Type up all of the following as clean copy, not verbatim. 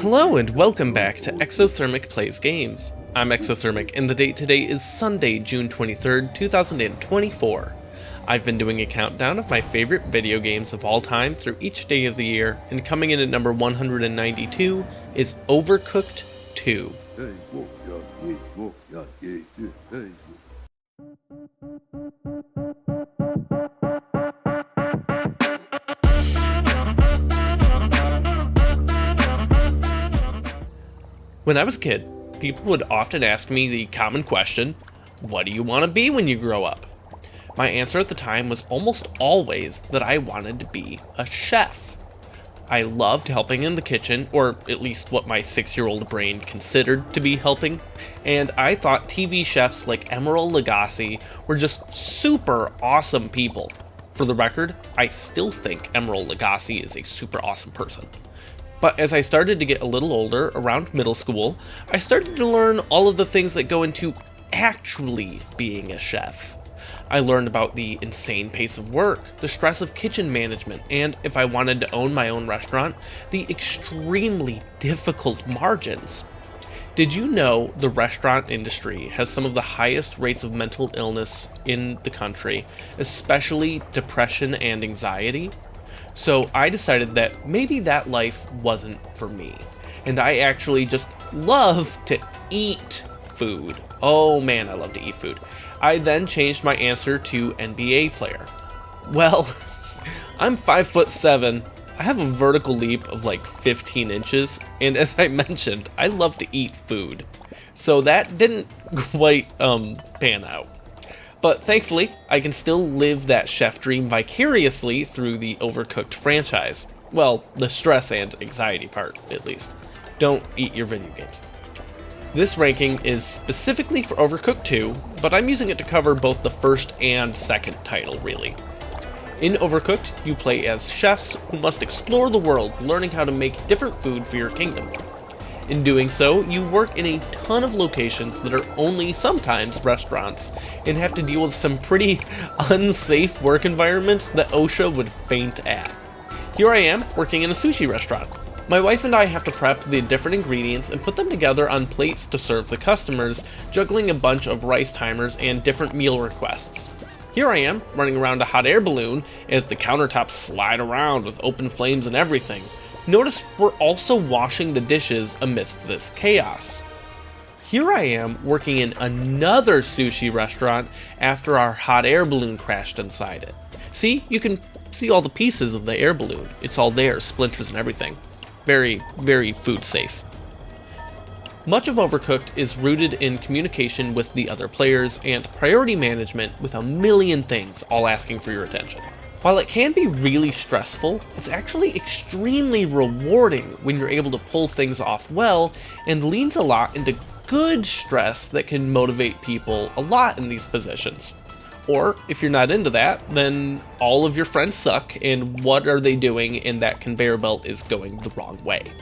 Hello and welcome back to Exothermic Plays Games. I'm Exothermic and the date today is Sunday, June 23rd, 2024. I've been doing a countdown of my favorite video games of all time through each day of the year, and coming in at number 192 is Overcooked 2. When I was a kid, people would often ask me the common question, what do you want to be when you grow up? My answer at the time was almost always that I wanted to be a chef. I loved helping in the kitchen, or at least what my 6-year-old brain considered to be helping, and I thought TV chefs like Emeril Lagasse were just super awesome people. For the record, I still think Emeril Lagasse is a super awesome person. But as I started to get a little older, around middle school, I started to learn all of the things that go into actually being a chef. I learned about the insane pace of work, the stress of kitchen management, and if I wanted to own my own restaurant, the extremely difficult margins. Did you know the restaurant industry has some of the highest rates of mental illness in the country, especially depression and anxiety? So I decided that maybe that life wasn't for me, and I actually just love to eat food. Oh man, I love to eat food. I then changed my answer to NBA player. Well, I'm 5'7", I have a vertical leap of like 15 inches, and as I mentioned, I love to eat food. So that didn't quite pan out. But thankfully, I can still live that chef dream vicariously through the Overcooked franchise. Well, the stress and anxiety part, at least. Don't eat your video games. This ranking is specifically for Overcooked 2, but I'm using it to cover both the first and second title, really. In Overcooked, you play as chefs who must explore the world, learning how to make different food for your kingdom. In doing so, you work in a ton of locations that are only sometimes restaurants, and have to deal with some pretty unsafe work environments that OSHA would faint at. Here I am, working in a sushi restaurant. My wife and I have to prep the different ingredients and put them together on plates to serve the customers, juggling a bunch of rice timers and different meal requests. Here I am, running around a hot air balloon as the countertops slide around with open flames and everything. Notice we're also washing the dishes amidst this chaos. Here I am working in another sushi restaurant after our hot air balloon crashed inside it. See, you can see all the pieces of the air balloon. It's all there, splinters and everything. Very, very food safe. Much of Overcooked is rooted in communication with the other players and priority management with a million things all asking for your attention. While it can be really stressful, it's actually extremely rewarding when you're able to pull things off well, and leans a lot into good stress that can motivate people a lot in these positions. Or, if you're not into that, then all of your friends suck, and what are they doing, and that conveyor belt is going the wrong way.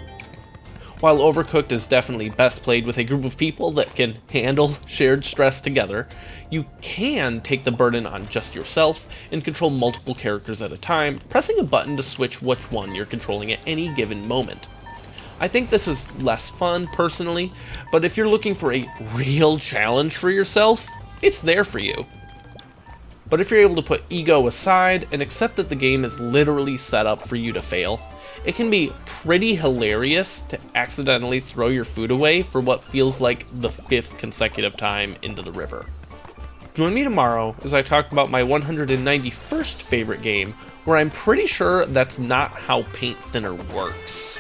While Overcooked is definitely best played with a group of people that can handle shared stress together, you can take the burden on just yourself and control multiple characters at a time, pressing a button to switch which one you're controlling at any given moment. I think this is less fun personally, but if you're looking for a real challenge for yourself, it's there for you. But if you're able to put ego aside and accept that the game is literally set up for you to fail, it can be pretty hilarious to accidentally throw your food away for what feels like the 5th consecutive time into the river. Join me tomorrow as I talk about my 191st favorite game, where I'm pretty sure that's not how paint thinner works.